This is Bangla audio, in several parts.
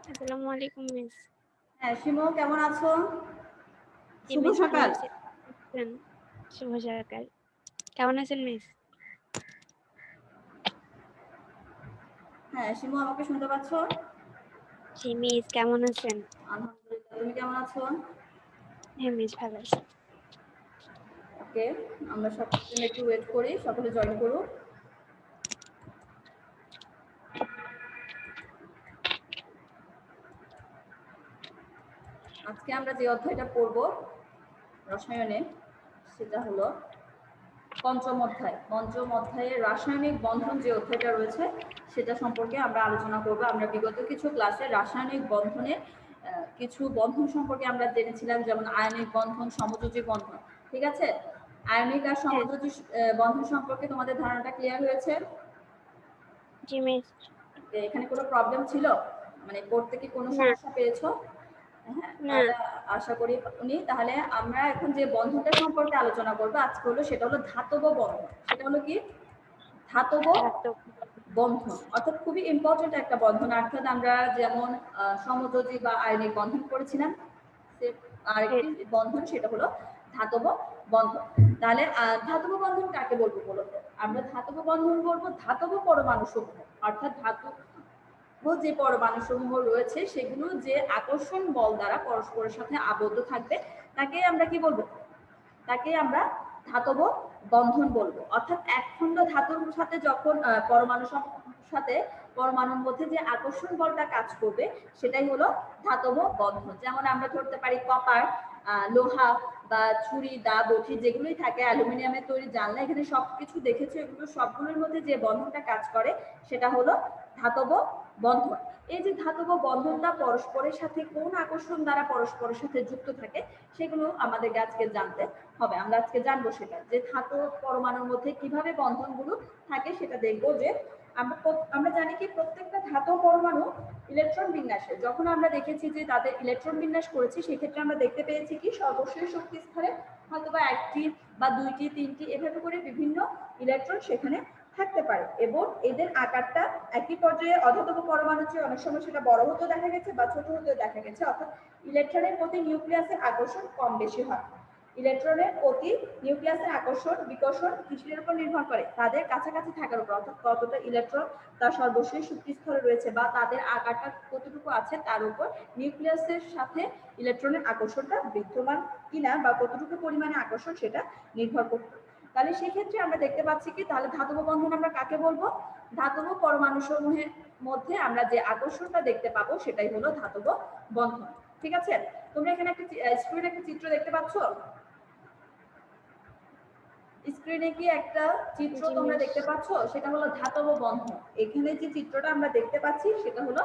আসসালামু আলাইকুম মিস। হ্যাঁ, শিমু কেমন আছো? জি শুভ মিস ভালো সকাল। আছি। আছেন? শুভ সকাল। কেমন আছেন মিস? হ্যাঁ, শিমু আমাকে শুনতে পাচ্ছো? জি মিস কেমন আছেন? আলহামদুলিল্লাহ। তুমি কেমন আছো? হ্যাঁ মিস ভালো আছি। ওকে, আমরা সকলের জন্য একটু ওয়েট করি। সকলে জয়েন করুক। আজকে আমরা যে অধ্যায়টা পড়ব রসায়নে সেটা হলো পঞ্চম অধ্যায়। পঞ্চম অধ্যায়ের রাসায়নিক বন্ধন যে অধ্যায়টা রয়েছে সেটা সম্পর্কে আমরা আলোচনা করব। আমরা বিগত কিছু ক্লাসে রাসায়নিক বন্ধনের কিছু বন্ধন সম্পর্কে আমরা জেনেছিলাম, যেমন আয়নিক বন্ধন, সমযোজী বন্ধন। ঠিক আছে? আয়নিক আর হ্যাঁ সমযোজী বন্ধন সম্পর্কে তোমাদের ধারণাটা ক্লিয়ার হয়েছে? জি মিস। এখানে কোনো প্রবলেম ছিল? মানে পড়তে কি কোনো না সমস্যা পেয়েছো? হ্যাঁ, না তাহলে আশা করি উনি তাহলে আমরা এখন যে বন্ধনটা সম্পর্কে আলোচনা করবো আজকে হলো সেটা হলো ধাতব বন্ধন। সেটা হলো কি? ধাতব ধাতব বন্ধন, অর্থাৎ খুবই ইম্পর্টেন্ট একটা বন্ধন। অর্থাৎ আমরা যেমন সমযোজী বা আয়নিক বন্ধন করেছিলাম, হ্যাঁ আরেকটি বন্ধন সেটা হলো ধাতব বন্ধন। তাহলে ধাতব বন্ধন কাকে বলবো বলো তো? আমরা ধাতব বন্ধন বলবো ধাতব পরমাণু সমূহ, অর্থাৎ ধাতব যে পরমাণু সমূহ রয়েছে সেগুলো যে আকর্ষণ বল দ্বারা পরস্পরের সাথে আবদ্ধ থাকবে তাকে আমরা কি বলবো? তাকে আমরা ধাতব বন্ধন বলবো। অর্থাৎ এক খণ্ড ধাতুর সাথে যখন পরমাণু সাথে পরমাণুর মধ্যে যে আকর্ষণ বলটা কাজ করবে সেটাই হলো ধাতব বন্ধন। যেমন আমরা ধরতে পারি কপার, লোহা বা ছুরি, দা, বটি যেগুলোই থাকে, অ্যালুমিনিয়ামের তৈরি জানলা, এখানে সবকিছু দেখেছো, এগুলো সবগুলোর মধ্যে যে বন্ধনটা কাজ করে সেটা হলো ধাতব বন্ধন। এই যে ধাতব বন্ধনটা পরস্পরের সাথে কোন আকর্ষণ দ্বারা পরস্পরের সাথে যুক্ত থাকে সেগুলো আমাদেরকে আজকে জানতে হবে। আমরা আজকে জানবো সেটা, যে ধাতু পরমাণুর মধ্যে কিভাবে বন্ধনগুলো থাকে সেটা দেখবো। যে আমরা জানি কি প্রত্যেকটা ধাতু পরমাণু ইলেকট্রন বিন্যাসে, যখন আমরা দেখেছি যে তাদের ইলেকট্রন বিন্যাস করেছি সেক্ষেত্রে আমরা দেখতে পেয়েছি কি সর্বশেষ শক্তি স্তরে হয়তো বা একটি বা দুইটি, তিনটি এভাবে করে বিভিন্ন ইলেকট্রন সেখানে থাকতে পারে, এবং এদের আকারটা একই পর্যায়ে অধাতব পরমাণুর চেয়ে অনেক সময় সেটা বড় হতেও দেখা গেছে বা ছোট হতেও দেখা গেছে। অর্থাৎ ইলেকট্রনের প্রতি নিউক্লিয়াসের আকর্ষণ কম বেশি হয়। ইলেকট্রনের প্রতি নিউক্লিয়াসের আকর্ষণ বিকর্ষণ কিসের উপর নির্ভর করে? তাদের কাছাকাছি থাকার উপর, অর্থাৎ কতটা ইলেকট্রন তার সর্বশেষ শক্তি স্তরে রয়েছে বা তাদের আকারটা কতটুকু আছে তার উপর নিউক্লিয়াসের সাথে ইলেকট্রনের আকর্ষণটা বিদ্যমান কিনা বা কতটুকু পরিমাণে আকর্ষণ সেটা নির্ভর করবে। তাহলে সেক্ষেত্রে আমরা দেখতে পাচ্ছি কি, তাহলে ধাতব বন্ধন আমরা কাকে বলবো? ধাতব পরমাণু সমূহের মধ্যে আমরা যে আকর্ষণটা দেখতে পাবো সেটাই হলো ধাতব বন্ধন। ঠিক আছে? তোমরা এখানে একটা স্ক্রিনে একটা চিত্র দেখতে পাচ্ছ? স্ক্রিনে কি একটা চিত্র জি তোমরা মিস। দেখতে পাচ্ছ? সেটা হলো ধাতব বন্ধন। এখানে যে চিত্রটা আমরা দেখতে পাচ্ছি সেটা হলো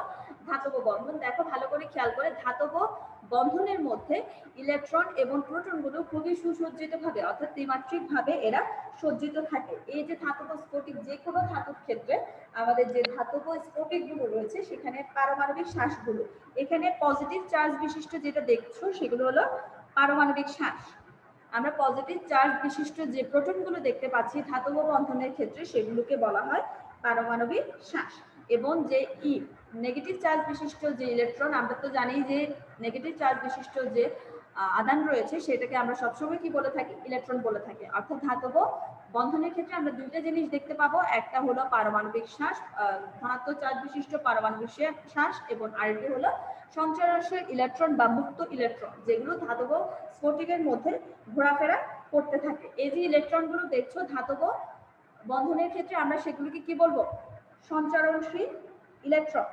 ধাতব বন্ধন। দেখো ভালো করে খেয়াল করে, ধাতব বন্ধনের মধ্যে ইলেকট্রন এবং প্রোটনগুলো খুবই সুসজ্জিত ভাবে, অর্থাৎ ত্রিমাত্রিক ভাবে এরা সজ্জিত থাকে। এই যে ধাতব স্ফটিক, যে কোনো ধাতুর ক্ষেত্রে আমাদের যে ধাতব স্ফটিকগুলো রয়েছে সেখানে পারমাণবিক শ্বাসগুলো, এখানে পজিটিভ চার্জ বিশিষ্ট যেটা দেখছো সেগুলো হলো পারমাণবিক শ্বাস। আমরা পজিটিভ চার্জ বিশিষ্ট যে প্রোটনগুলো দেখতে পাচ্ছি ধাতব বন্ধনের ক্ষেত্রে সেগুলোকে বলা হয় পারমাণবিক শ্বাস। এবং যে নেগেটিভ চার্জ বিশিষ্ট যে ইলেকট্রন, আমরা তো জানি যে নেগেটিভ চার্জ বিশিষ্ট যে আধান রয়েছে সেটাকে আমরা সবসময় কি বলে থাকি? ইলেকট্রন বলে থাকি। অর্থাৎ ধাতব বন্ধনের ক্ষেত্রে আমরা দুইটা জিনিস দেখতে পাবো, একটা হলো পারমাণবিক শ্বাস, ধনাত্মক চার্জ বিশিষ্ট পারমাণবিক শ্বাস, এবং আরেকটি হলো সঞ্চরণশীল ইলেকট্রন বা মুক্ত ইলেকট্রন, যেগুলো ধাতব স্ফটিকের মধ্যে ঘোরাফেরা করতে থাকে। এই যে ইলেকট্রনগুলো দেখছো ধাতব বন্ধনের ক্ষেত্রে আমরা সেগুলোকে কি বলবো? সঞ্চরণশীল ইলেকট্রন।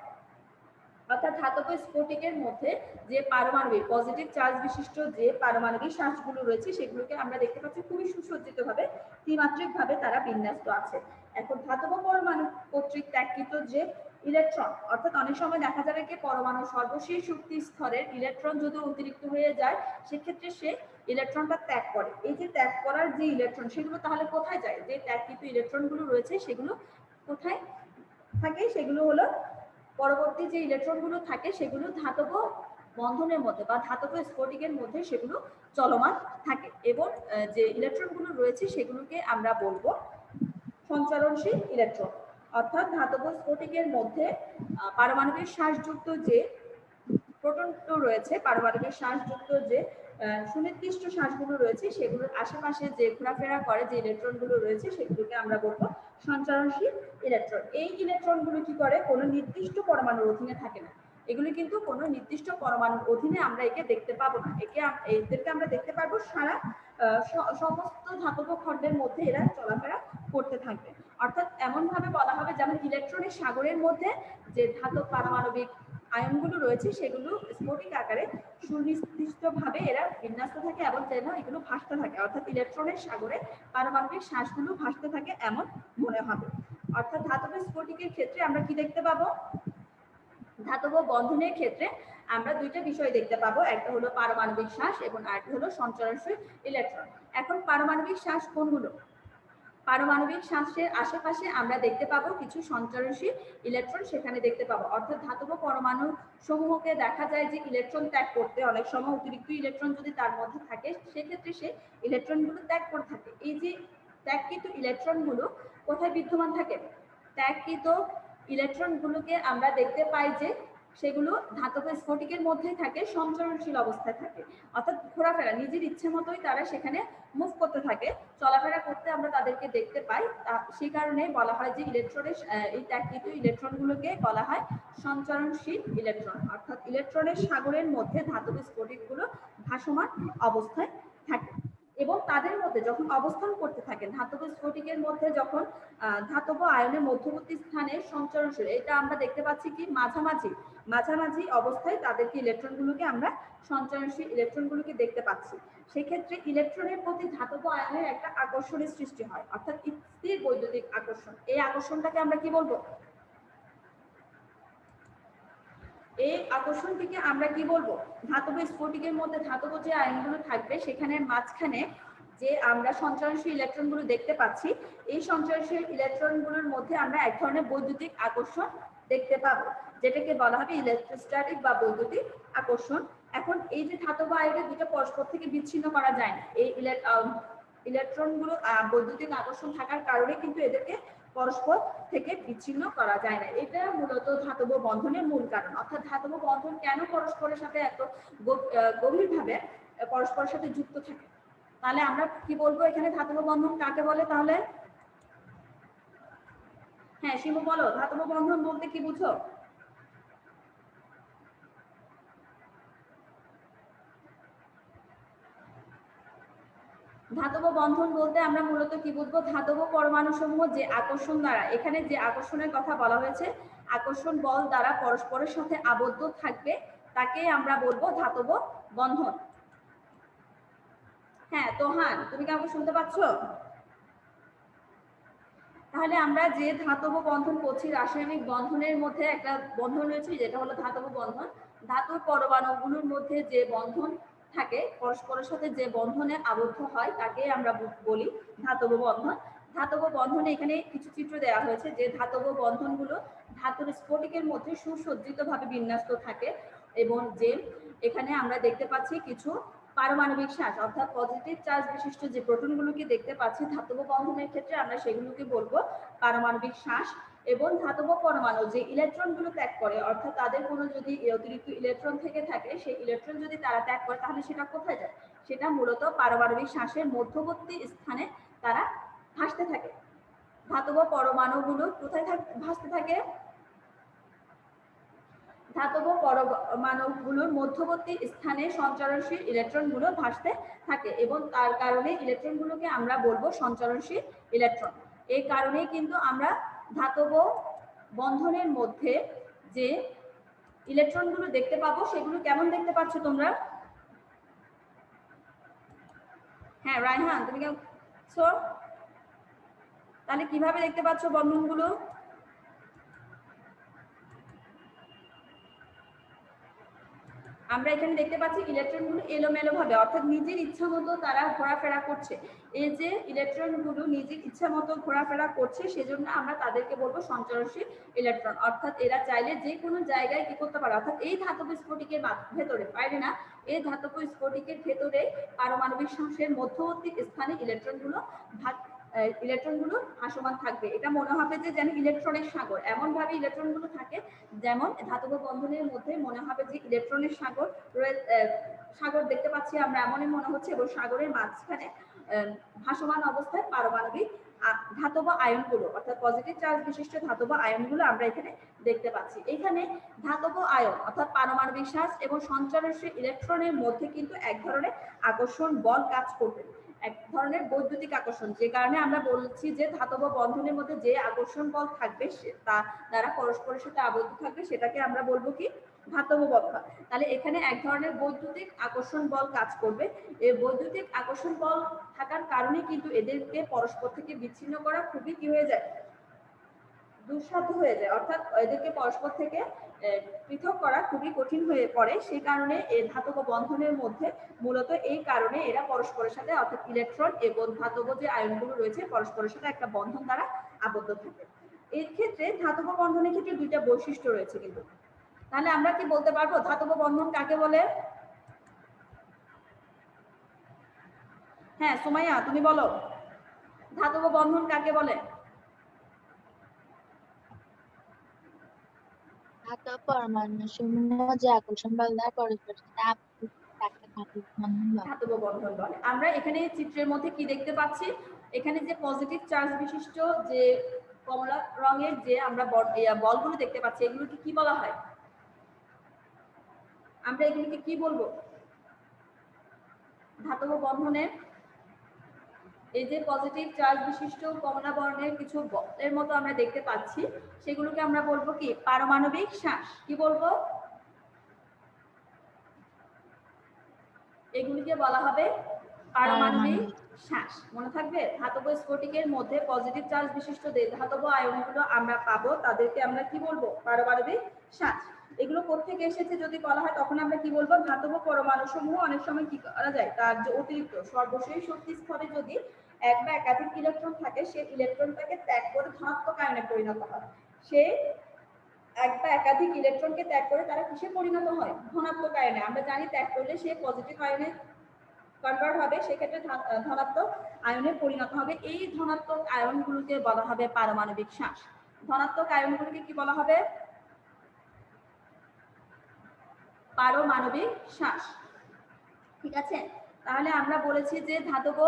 অর্থাৎ ধাতব স্ফটিকের মধ্যে যে পারমাণবিক পজিটিভ চার্জ বিশিষ্ট যে পারমাণবিক শ্বাসগুলো রয়েছে সেগুলোকে আমরা দেখতে পাচ্ছি খুবই সুসজ্জিত ভাবে, ত্রিমাত্রিক ভাবে তারা বিন্যস্ত আছে। এখন ধাতব পরমাণু কর্তৃক ত্যাগকৃত যে ইলেকট্রন, অর্থাৎ অনেক সময় দেখা যাবে কি পরমাণু সর্বশেষ শক্তি স্তরের ইলেকট্রন যদি অতিরিক্ত হয়ে যায় সেক্ষেত্রে সে ইলেকট্রনটা ত্যাগ করে। এই যে ত্যাগ করার যে ইলেকট্রন সেগুলো তাহলে কোথায় যায়? যে ত্যাগকৃত ইলেকট্রনগুলো রয়েছে সেগুলো কোথায় থাকে? সেগুলো হলো পরবর্তী যে ইলেকট্রনগুলো থাকে সেগুলো ধাতব বন্ধনের মধ্যে বা ধাতব স্ফটিকের মধ্যে সেগুলো চলমান থাকে, এবং যে ইলেকট্রনগুলো রয়েছে সেগুলোকে আমরা বলবো সঞ্চারণশীল ইলেকট্রন। অর্থাৎ ধাতব স্ফটিকের মধ্যে পারমাণবিক শ্বাসযুক্ত যে প্রোটন রয়েছে, পারমাণবিক শ্বাসযুক্ত যে সুনির্দিষ্ট শ্বাসগুলো রয়েছে সেগুলোর আশেপাশে যে ঘোরাফেরা করে যে ইলেকট্রনগুলো রয়েছে সেগুলোকে আমরা বলবো সঞ্চারণশীল ইলেকট্রন। এই ইলেকট্রনগুলো কি করে, কোনো নির্দিষ্ট পরমাণুর অধীনে থাকে না। এগুলি কিন্তু কোনো নির্দিষ্ট পরমাণুর অধীনে আমরা একে দেখতে পাবো না। এদেরকে আমরা দেখতে পারবো সারা সমস্ত ধাতব খণ্ডের মধ্যে এরা চলাফেরা করতে থাকবে। অর্থাৎ এমন ভাবে বলা হবে যেমন ইলেকট্রনের সাগরের মধ্যে যে ধাতব পারমাণবিক আয়নগুলো রয়েছে সেগুলো স্ফটিক আকারে সুনির্দিষ্টভাবে এরা বিন্যস্ত থাকে এবং যেন এগুলো ভাসতে থাকে। অর্থাৎ ইলেকট্রনের সাগরে পারমাণবিক শ্বাসগুলো ভাসতে থাকে এমন মনে হবে। অর্থাৎ ধাতব স্ফটিকের ক্ষেত্রে আমরা কি দেখতে পাবো, ধাতব বন্ধনের ক্ষেত্রে আমরা দুইটা বিষয় দেখতে পাবো, একটা হলো পারমাণবিক শ্বাস এবং আরেকটা হলো সঞ্চারণশীল ইলেকট্রন। এখন পারমাণবিক শ্বাস কোনগুলো? পারমাণবিক শ্বাসের আশেপাশে আমরা দেখতে পাবো কিছু সঞ্চারণশীল ইলেকট্রন সেখানে দেখতে পাবো। অর্থাৎ ধাতব পরমাণু সমূহকে দেখা যায় যে ইলেকট্রন ত্যাগ করতে অনেক সময় অতিরিক্ত ইলেকট্রন যদি তার মধ্যে থাকে সেক্ষেত্রে সে ইলেকট্রনগুলো ত্যাগ করে থাকে। এই যে ত্যাগকৃত ইলেকট্রনগুলো কোথায় বিদ্যমান থাকে? ত্যাগকৃত ইলেকট্রনগুলোকে আমরা দেখতে পাই যে সেগুলো ধাতব স্ফটিকের মধ্যেই থাকে, সঞ্চরণশীল অবস্থায় থাকে। অর্থাৎ ঘোরাফেরা নিজের ইচ্ছে মতোই তারা সেখানে মুভ করতে থাকে, চলাফেরা করতে আমরা তাদেরকে দেখতে পাই। সেই কারণে বলা হয় যে ইলেকট্রনের এই ত্যাগকৃত ইলেকট্রনগুলোকে বলা হয় সঞ্চরণশীল ইলেকট্রন। অর্থাৎ ইলেকট্রনের সাগরের মধ্যে ধাতব স্ফটিকগুলো ভাসমান অবস্থায় থাকে এবং তাদের মধ্যে যখন অবস্থান করতে থাকে ধাতব স্ফটিকের মধ্যে যখন ধাতব আয়নের মধ্যবর্তী স্থানে সঞ্চরণশীল, এটা আমরা দেখতে পাচ্ছি কি মাঝামাঝি অবস্থায় তাদেরকে ইলেকট্রনগুলোকে আমরা সঞ্চরণশীল ইলেকট্রনগুলোকে দেখতে পাচ্ছি। সেক্ষেত্রে ইলেকট্রনের প্রতি ধাতব আয়নের একটা আকর্ষণের সৃষ্টি হয়, অর্থাৎ স্থির বৈদ্যুতিক আকর্ষণ। এই আকর্ষণটাকে আমরা কি বলবো? এই আকর্ষণটিকে আমরা কি বলবো? ধাতব স্ফটিকের মধ্যে ধাতব যে আয়নগুলো থাকবে সেখানে মাঝখানে যে আমরা সঞ্চরণশীল ইলেকট্রনগুলো দেখতে পাচ্ছি, এই সঞ্চরণশীল ইলেকট্রনগুলোর মধ্যে আমরা এক ধরনের বৈদ্যুতিক আকর্ষণ দেখতে পাবো, যেটাকে বলা হবে ইলেকট্রোস্ট্যাটিক বা বৈদ্যুতিক আকর্ষণ। এখন এই যে ধাতব আয়নের দুটো পরস্পর থেকে বিচ্ছিন্ন করা যায় না, এই ইলেকট্রনগুলো বৈদ্যুতিক আকর্ষণ থাকার কারণে কিন্তু এদেরকে পরস্পর থেকে বিচ্ছিন্ন করা যায় না। এটা মূলত ধাতব বন্ধনের মূল কারণ। অর্থাৎ ধাতব বন্ধন কেন পরস্পরের সাথে এত গভীরভাবে পরস্পরের সাথে যুক্ত থাকে? তাহলে আমরা কি বলবো এখানে ধাতব বন্ধন কাকে বলে? তাহলে হ্যাঁ শিমু বলো, ধাতব বন্ধন বলতে কি বুঝো? ধাতব বন্ধন বলতে আমরা মূলত কি বুঝবো? ধাতব পরমাণু সমূহ যে আকর্ষণ দ্বারা, এখানে যে আকর্ষণের কথা বলা হয়েছে, আকর্ষণ বল দ্বারা পরস্পরের সাথে আবদ্ধ থাকবে, তাকে আমরা বলবো ধাতব বন্ধন। হ্যাঁ তোহান, তুমি কি আমাকে শুনতে পাচ্ছ? তাহলে আমরা যে ধাতব বন্ধন করছি, রাসায়নিক বন্ধনের মধ্যে একটা বন্ধন রয়েছে যেটা হলো ধাতব বন্ধন। ধাতুর পরমাণুগুলোর মধ্যে যে বন্ধন থাকে, পরস্পরের সাথে যে বন্ধনে আবদ্ধ হয় তাকে আমরা বলি ধাতব বন্ধন। ধাতব বন্ধনে এখানে কিছু চিত্র দেওয়া হয়েছে যে ধাতব বন্ধনগুলো ধাতুর স্ফটিকের মধ্যে সুসজ্জিতভাবে বিন্যস্ত থাকে এবং যে এখানে আমরা দেখতে পাচ্ছি কিছু পারমাণবিক শ্বাস, অর্থাৎ পজিটিভ চার্জ বিশিষ্ট যে প্রোটনগুলোকে দেখতে পাচ্ছি ধাতব বন্ধনের ক্ষেত্রে আমরা সেগুলোকে বলবো পারমাণবিক শ্বাস। এবং ধাতব পরমাণু যে ইলেকট্রনগুলো ত্যাগ করে, অর্থাৎ তাদের কোনো যদি অতিরিক্ত ইলেকট্রন থেকে থাকে, সেই ইলেকট্রন যদি তারা ত্যাগ করে তাহলে সেটা কোথায় যায়? সেটা মূলত পারমাণবিক শ্বাসের মধ্যবর্তী স্থানে তারা ভাসতে থাকে। ধাতব পরমাণুগুলো কোথায় ভাসতে থাকে? ধাতব পরমাণুগুলোর মধ্যবর্তী স্থানে সঞ্চারণশীল ইলেকট্রনগুলো ভাসতে থাকে এবং তার কারণে ইলেকট্রনগুলোকে আমরা বলবো সঞ্চারণশীল ইলেকট্রন। এই কারণেই কিন্তু আমরা ধাতব বন্ধনের মধ্যে যে ইলেকট্রনগুলো দেখতে পাবো সেগুলো কেমন দেখতে পাচ্ছ তোমরা? হ্যাঁ রায়হান, তুমি কেমন? তাহলে কিভাবে দেখতে পাচ্ছ বন্ধনগুলো? আমরা এখানে দেখতে পাচ্ছি ইলেকট্রনগুলো এলোমেলো ভাবে, অর্থাৎ নিজের ইচ্ছা মতো তারা ঘোরাফেরা করছে। এই যে ইলেকট্রনগুলো নিজের ইচ্ছা মতো ঘোরাফেরা করছে সেজন্য আমরা তাদেরকে বলবো সঞ্চারণশীল ইলেকট্রন। অর্থাৎ এরা চাইলে যে কোনো জায়গায় কি করতে পারে, অর্থাৎ এই ধাতব স্ফটিকের ভেতরে, বাইরে না, এই ধাতব স্ফটিকের ভেতরে পারমাণবিক শ্বাসের মধ্যবর্তী স্থানে ইলেকট্রনগুলো ইলেকট্রনগুলো ভাসমান থাকবে। এটা মনে হবে যে যেন ইলেকট্রনের সাগর, এমন ভাবে ইলেকট্রনগুলো থাকে যেমন ধাতব বন্ধনের মধ্যে মনে হবে যে ইলেকট্রনের সাগর সাগর দেখতে পাচ্ছি আমরা, এমনই মনে হচ্ছে। এবং সাগরের মাঝখানে ভাসমান অবস্থায় পারমাণবিক ধাতব আয়নগুলো অর্থাৎ পজিটিভ চার্জ বিশিষ্ট ধাতব আয়নগুলো আমরা এখানে দেখতে পাচ্ছি। এখানে ধাতব আয়ন অর্থাৎ পারমাণবিক শ্বাস এবং সঞ্চারনশীল ইলেকট্রনের মধ্যে কিন্তু এক ধরনের আকর্ষণ বল কাজ করবে, এক ধরনের বৈদ্যুতিক আকর্ষণ, যে কারণে আমরা বলছি যে ধাতব বন্ধনের মধ্যে যে আকর্ষণ বল থাকবে তা দ্বারা পরস্পরের সাথে আবদ্ধ থাকবে, সেটাকে আমরা বলবো কি ধাতব বন্ধন। তাহলে এখানে এক ধরনের বৈদ্যুতিক আকর্ষণ বল কাজ করবে। এই বৈদ্যুতিক আকর্ষণ বল থাকার কারণে কিন্তু এদেরকে পরস্পর থেকে বিচ্ছিন্ন করা খুবই কি হয়ে যায়, দুঃসাধ্য হয়ে যায়, অর্থাৎ এদেরকে পরস্পর থেকে পৃথক করা খুবই কঠিন হয়ে পড়ে। সেই কারণে এই ধাতব বন্ধনের মধ্যে মূলত এই কারণে এরা পরস্পরের সাথে অর্থাৎ ইলেকট্রন এবং ধাতব যে আয়নগুলো রয়েছে পরস্পরের সাথে একটা বন্ধন দ্বারা আবদ্ধ থাকে। এর ক্ষেত্রে ধাতব বন্ধনের ক্ষেত্রে দুইটা বৈশিষ্ট্য রয়েছে কিন্তু। তাহলে আমরা কি বলতে পারবো ধাতব বন্ধন কাকে বলে? হ্যাঁ সুমাইয়া তুমি বলো, ধাতব বন্ধন কাকে বলে? ধাতব পরমাণুসমূহ যে আকর্ষণ বল দ্বারা পরস্পরের সাথে আবদ্ধ তাকে ধাতব বন্ধন বলে। আমরা এখানে চিত্রের মধ্যে কি দেখতে পাচ্ছি, এখানে যে পজিটিভ চার্জ বিশিষ্ট যে কমলা রঙের যে আমরা বলগুলো দেখতে পাচ্ছি, এগুলোকে কি বলা হয়? আমরা এগুলোকে কি বলবো? ধাতব বন্ধনের এই যে পজিটিভ চার্জ বিশিষ্ট কমলা বর্ণের কিছু বলের মতো আমরা দেখতে পাচ্ছি, সেগুলোকে আমরা বলবো কি পারমাণবিক শ্বাস। কি বলবো? এগুলিকে বলা হবে পারমাণবিক শ্বাস। মনে থাকবে, ধাতব স্ফটিকের মধ্যে পজিটিভ চার্জ বিশিষ্ট যে ধাতব আয়নগুলো আমরা পাবো তাদেরকে আমরা কি বলবো? পারমাণবিক শ্বাস। এগুলো কোত্থেকে এসেছে যদি বলা হয় তখন আমরা কি বলবো? ধাতব পরমাণু সমূহ অনেক সময় কি করা যায়, তার যে অতিরিক্ত সর্বশেষ শক্তি স্তরে যদি এক বা একাধিক ইলেকট্রন থাকে, সেই ইলেকট্রনটাকে ত্যাগ করে ধনাত্মক আয়নে পরিণত হয়। সে এক বা একাধিক ইলেকট্রনকে ত্যাগ করে তারা কিসে পরিণত হয়? ধনাত্মক আয়নে। আমরা জানি ত্যাগ করলে সে পজিটিভ আয়নে কনভার্ট হবে, সেক্ষেত্রে ধনাত্মক আয়নে পরিণত হবে। এই ধনাত্মক আয়নগুলোকে বলা হবে পারমাণবিক শ্বাস। ধনাত্মক আয়নগুলোকে কি বলা হবে? পারমাণবিক শ্বাস। ঠিক আছে, তাহলে আমরা বলেছি যে ধাতব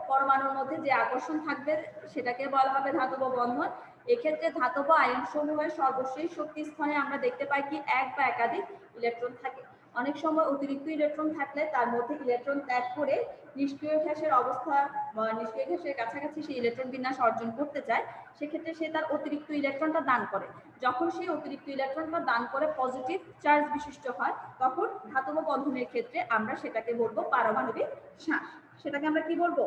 পরমাণুর মধ্যে যে আকর্ষণ থাকবে সেটাকে বলা হবে ধাতব বন্ধন। এক্ষেত্রে ধাতব আয়ন সমূহের সর্বশেষ শক্তি স্থানে আমরা দেখতে পাই কি এক বা একাধিক ইলেকট্রন থাকে। অনেক সময় অতিরিক্ত ইলেকট্রন থাকলে তার মধ্যে ইলেকট্রন ত্যাগ করে নিষ্ক্রিয় গ্যাসের অবস্থা বা নিষ্ক্রিয় গ্যাসের কাছাকাছি সেই ইলেকট্রন বিন্যাস অর্জন করতে চায়, সেক্ষেত্রে সে তার অতিরিক্ত ইলেকট্রনটা দান করে। যখন সেই অতিরিক্ত ইলেকট্রনটা দান করে পজিটিভ চার্জ বিশিষ্ট হয়, তখন ধাতব বন্ধনের ক্ষেত্রে আমরা সেটাকে বলবো পারমাণবিক শ্বাস। সেটাকে আমরা কি বলবো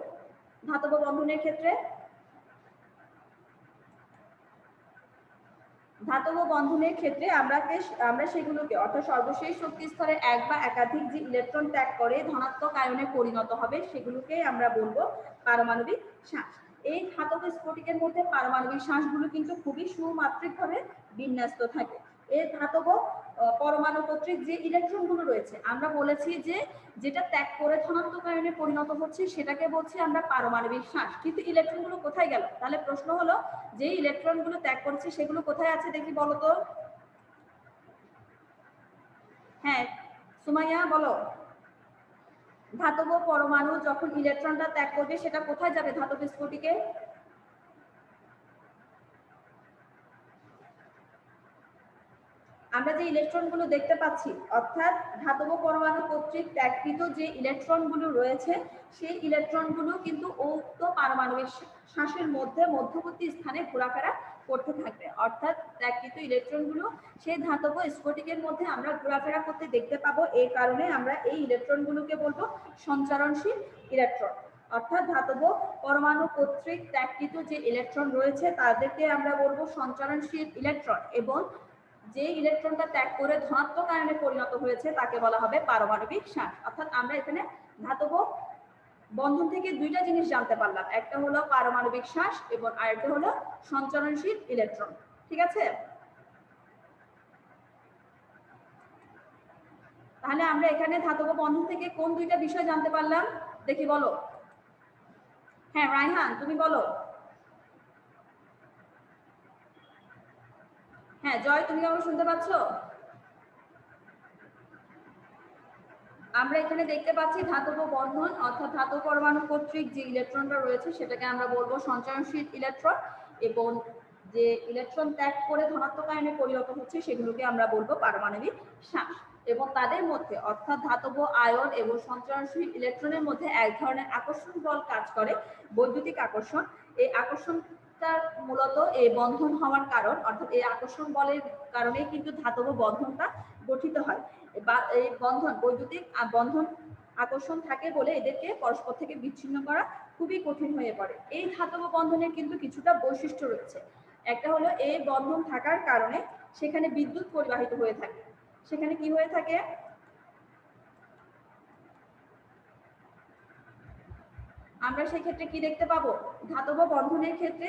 ধাতব বন্ধনের ক্ষেত্রে? ধাতব বন্ধনের ক্ষেত্রে আমরা সেগুলোকে অর্থাৎ সর্বশেষ শক্তি স্তরে এক বা একাধিক যে ইলেকট্রন ত্যাগ করে ধনাত্মক আয়নে পরিণত হবে সেগুলোকে আমরা বলবো পারমাণবিক শ্বাস। এই ধাতব স্ফটিকের মধ্যে পারমাণবিক শ্বাসগুলো কিন্তু খুবই সুমাত্রিকভাবে বিন্যস্ত থাকে। এই ধাতব পরমাণু কর্তৃক যে ইলেকট্রনগুলো রয়েছে আমরা বলেছি যে যেটা ত্যাগ করে ধনাত্মক আয়নে পরিণত হচ্ছে সেটাকে বলছি আমরা পারমাণবিক শ্বাস। কিন্তু ইলেকট্রনগুলো কোথায় গেল? তাহলে প্রশ্ন হলো যে ইলেকট্রনগুলো ত্যাগ করছে সেগুলো কোথায় আছে দেখি বলো তো। হ্যাঁ সুমাইয়া বলো, ধাতব পরমাণু যখন ইলেকট্রনটা ত্যাগ করবে সেটা কোথায় যাবে ধাতব স্ফটিকে? আমরা যে ইলেকট্রনগুলো দেখতে পাচ্ছি অর্থাৎ ধাতব পরমাণু কর্তৃক ত্যাগকৃত যে ইলেকট্রনগুলো রয়েছে সেই ইলেকট্রনগুলো কিন্তু উক্ত পারমাণবিক শ্বাসের মধ্যে মধ্যবর্তী স্থানে ঘোরাফেরা করতে থাকবে। অর্থাৎ ত্যাগকৃত ইলেকট্রনগুলো সেই ধাতব স্ফটিকের মধ্যে আমরা ঘোরাফেরা করতে দেখতে পাবো। এই কারণে আমরা এই ইলেকট্রনগুলোকে বলবো সঞ্চারণশীল ইলেকট্রন। অর্থাৎ ধাতব পরমাণু কর্তৃক ত্যাগকৃত যে ইলেকট্রন রয়েছে তাদেরকে আমরা বলবো সঞ্চারণশীল ইলেকট্রন, এবং যে ইলেকট্রনটা ত্যাগ করে ধনাত্মক আয়নে পরিণত হয়েছে তাকে বলা হবে পারমাণবিক শ্বাস। অর্থাৎ আমরা এখানে ধাতব বন্ধন থেকে দুইটা জিনিস জানতে পারলাম, একটা হলো পারমাণবিক শ্বাস এবং আরেকটা হলো সঞ্চারণশীল ইলেকট্রন। ঠিক আছে, তাহলে আমরা এখানে ধাতব বন্ধন থেকে কোন দুইটা বিষয় জানতে পারলাম দেখি বলো। হ্যাঁ রায়হান তুমি বলো। হ্যাঁ জয়, তুমি আমাকে শুনতে পাচ্ছ? আমরা এখানে দেখতে পাচ্ছি ধাতব বন্ধন অর্থাৎ ধাতব পরমাণু কর্তৃক যে ইলেকট্রনটা রয়েছে সেটাকে আমরা বলবো সঞ্চরণশীল ইলেকট্রন, এবং যে ইলেকট্রন ত্যাগ করে ধনাত্মক আয়নে পরিণত হচ্ছে সেগুলোকে আমরা বলবো পারমাণবিক শ্বাস। এবং তাদের মধ্যে অর্থাৎ ধাতব আয়ন এবং সঞ্চরণশীল ইলেকট্রনের মধ্যে এক ধরনের আকর্ষণ বল কাজ করে, বৈদ্যুতিক আকর্ষণ। এই আকর্ষণটা মূলত এই বন্ধন হওয়ার কারণ, অর্থাৎ এই আকর্ষণ বলের কারণেই কিন্তু ধাতব বন্ধনটা গঠিত হয়। বা এই বন্ধন বৈদ্যুতিক বন্ধন আকর্ষণ থাকে বলে এদেরকে পরস্পর থেকে বিচ্ছিন্ন করা খুবই কঠিন হয়ে পড়ে। এই ধাতব বন্ধনের কিন্তু কিছুটা বৈশিষ্ট্য রয়েছে। একটা হলো এই বন্ধন থাকার কারণে সেখানে বিদ্যুৎ পরিবাহিত হয়ে থাকে। সেখানে কি হয়ে থাকে? আমরা সেই ক্ষেত্রে কি দেখতে পাবো? ধাতব বন্ধনের ক্ষেত্রে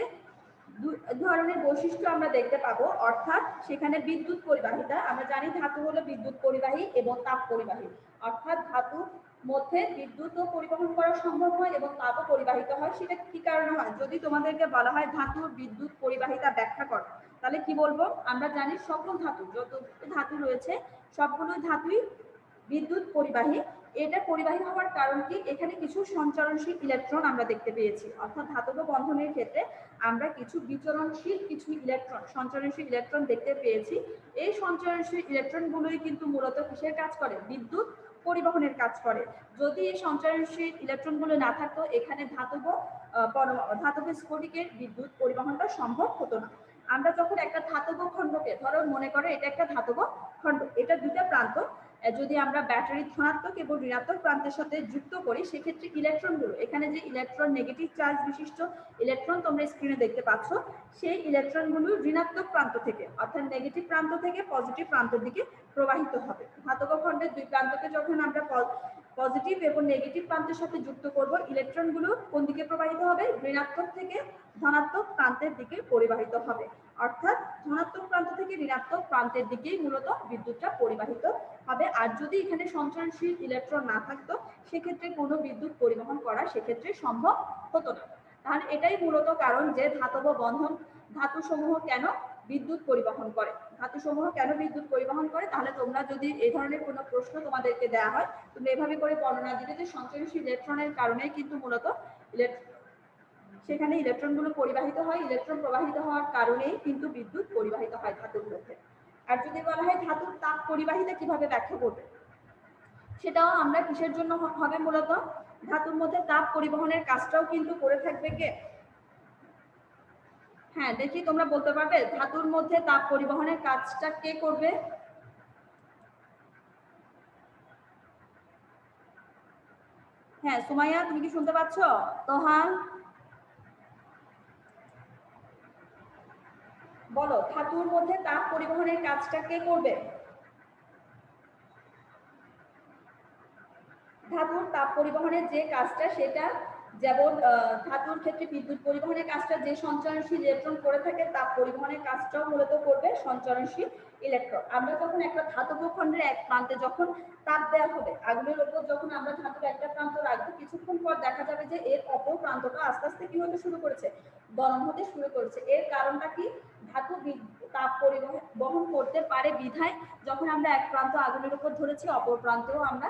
দুই ধরনের বৈশিষ্ট্য আমরা দেখতে পাবো, অর্থাৎ সেখানে বিদ্যুৎ পরিবাহিতা। আমরা জানি ধাতু হলো বিদ্যুৎ পরিবাহী এবং তাপ পরিবাহী, অর্থাৎ ধাতুর মধ্যে বিদ্যুৎও পরিবহন করা সম্ভব হয় এবং তাপও পরিবাহিত হয়। সেটা কি কারণে হয়? যদি তোমাদেরকে বলা হয় ধাতুর বিদ্যুৎ পরিবাহিতা ব্যাখ্যা করো, তাহলে কি বলবো? আমরা জানি সকল ধাতু, যত ধাতু রয়েছে সবগুলো ধাতুই বিদ্যুৎ পরিবাহী। এটা পরিবাহী হওয়ার কারণ কি? এখানে কিছু সঞ্চরণশীল ইলেকট্রন আমরা দেখতে পেয়েছি, অর্থাৎ ধাতব বন্ধনের ক্ষেত্রে আমরা কিছু বিচরণশীল কিছু ইলেকট্রন, সঞ্চরণশীল ইলেকট্রন দেখতে পেয়েছি। এই সঞ্চরণশীল ইলেকট্রনগুলোই কিন্তু মূলত কিসের কাজ করে? বিদ্যুৎ পরিবহনের কাজ করে। যদি এই সঞ্চরণশীল ইলেকট্রনগুলো না থাকতো, এখানে ধাতব স্ফটিকের বিদ্যুৎ পরিবহনটা সম্ভব হতো না। আমরা যখন একটা ধাতব খণ্ডকে, ধরো মনে করো এটা একটা ধাতব খণ্ড, এটা দুটা প্রান্ত যদি আমরা ব্যাটারি ধনাত্মক এবং ঋণাত্মক প্রান্তের সাথে যুক্ত করি, সেক্ষেত্রে ইলেকট্রনগুলো, এখানে যে ইলেকট্রন নেগেটিভ চার্জ বিশিষ্ট ইলেকট্রন তোমরা স্ক্রিনে দেখতে পাচ্ছ, সেই ইলেকট্রনগুলো ঋণাত্মক প্রান্ত থেকে অর্থাৎ নেগেটিভ প্রান্ত থেকে পজিটিভ প্রান্তের দিকে প্রবাহিত হবে। ধাতব খণ্ডের দুই প্রান্তকে যখন আমরা পজিটিভ এবং নেগেটিভ প্রান্তের সাথে যুক্ত করব, ইলেকট্রনগুলো কোন দিকে প্রবাহিত হবে? ঋণাত্মক থেকে ধনাত্মক প্রান্তের দিকে পরিবাহিত হবে। অর্থাৎ ধনাত্মক প্রান্ত থেকে ঋণাত্মক প্রান্তের দিকেই মূলত বিদ্যুৎটা পরিবাহিত হবে। আর যদি এখানে সঞ্চরণশীল ইলেকট্রন না থাকতো, সেক্ষেত্রে কোনো বিদ্যুৎ পরিবহন করা সেক্ষেত্রে সম্ভব হতো না। তাহলে এটাই মূলত কারণ যে ধাতব বন্ধন ধাতুসমূহ কেন বিদ্যুৎ পরিবহন করে। ধাতুসমূহ কেন বিদ্যুৎ পরিবহন করে? তাহলে তোমরা যদি এই ধরনের কোনো প্রশ্ন তোমাদেরকে দেওয়া হয়, তুমি এভাবে করে বর্ণনা দিবে যে সঞ্চরণশীল ইলেকট্রনের কারণেই কিন্তু মূলত সেখানে ইলেকট্রনগুলো পরিবাহিত হয়, ইলেকট্রন প্রবাহিত হওয়ার কারণেই কিন্তু বিদ্যুৎ পরিবাহিত হয় ধাতুর মধ্যে। আর যদি বলা হয় ধাতুর তাপ পরিবাহিতা কিভাবে ব্যাখ্যা করবে, সেটাও আমরা কিসের জন্য হবে? মূলত ধাতুর মধ্যে তাপ পরিবহনের কাজটাও কিন্তু করে থাকবে কে? হ্যাঁ দেখি তোমরা বলতে পারবে ধাতুর মধ্যে তাপ পরিবহনের কাজটা কে করবে? হ্যাঁ সুমাইয়া, তুমি কি শুনতে পাচ্ছ? তোহা বলো, ধাতুর মধ্যে তাপ পরিবহনের কাজটা কে করবে? ধাতুর তাপ পরিবহনের যে কাজটা, সেটা যেমন ধাতুর ক্ষেত্রে বিদ্যুৎ পরিবহনের কাজটা যে সঞ্চরণশীল ইলেকট্রন করে থাকে, তাপ পরিবহনের কাজটাও মূলত করবে সঞ্চরণশীল ইলেকট্রন। আমরা যখন একটা ধাতব খণ্ডের এক প্রান্তে যখন তাপ দেওয়া হবে, আগুনের উপর যখন আমরা ধাতুর একটা প্রান্ত রাখবো, কিছুক্ষণ পর দেখা যাবে যে এর অপর প্রান্তটা আস্তে আস্তে কি হতে শুরু করেছে? গরম হতে শুরু করেছে। এর কারণটা কি? ধাতু তাপ পরিবহন করতে পারে বিধায় যখন আমরা এক প্রান্ত আগুনের উপর ধরেছি, অপর প্রান্তেও আমরা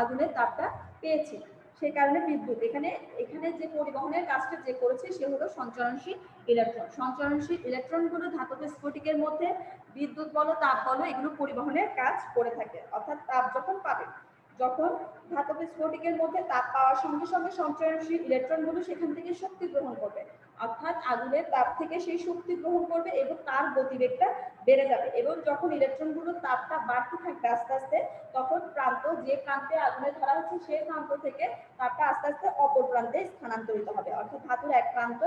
আগুনের তাপটা পেয়েছি। সেই কারণে বিদ্যুৎ এখানে যে পরিবহনের কাজটা যে করেছে সে হলো সঞ্চরণশীল ইলেকট্রন। সঞ্চরণশীল ইলেকট্রনগুলো ধাতব স্ফটিকের মধ্যে বিদ্যুৎ বলো তাপ বলো এগুলো পরিবহনের কাজ করে থাকে। অর্থাৎ তাপ যখন পাবে, যখন ধাতব স্ফটিকের মধ্যে তাপ পাওয়ার সঙ্গে সঙ্গে সঞ্চরণশীল ইলেকট্রনগুলো সেখান থেকে শক্তি গ্রহণ করবে, অর্থাৎ আগুনের তাপ থেকে সেই শক্তি গ্রহণ করবে এবং তার গতিবেগটা বেড়ে যাবে। এবং যখন ইলেকট্রনগুলোর তাপটা বাড়তে থাকবে আস্তে আস্তে, তখন যে প্রান্তে আগুনে ধরা হচ্ছে সেই প্রান্ত থেকে তাপটা আস্তে আস্তে অপর প্রান্তে স্থানান্তরিত হবে, অর্থাৎ ধাতুর এক প্রান্ত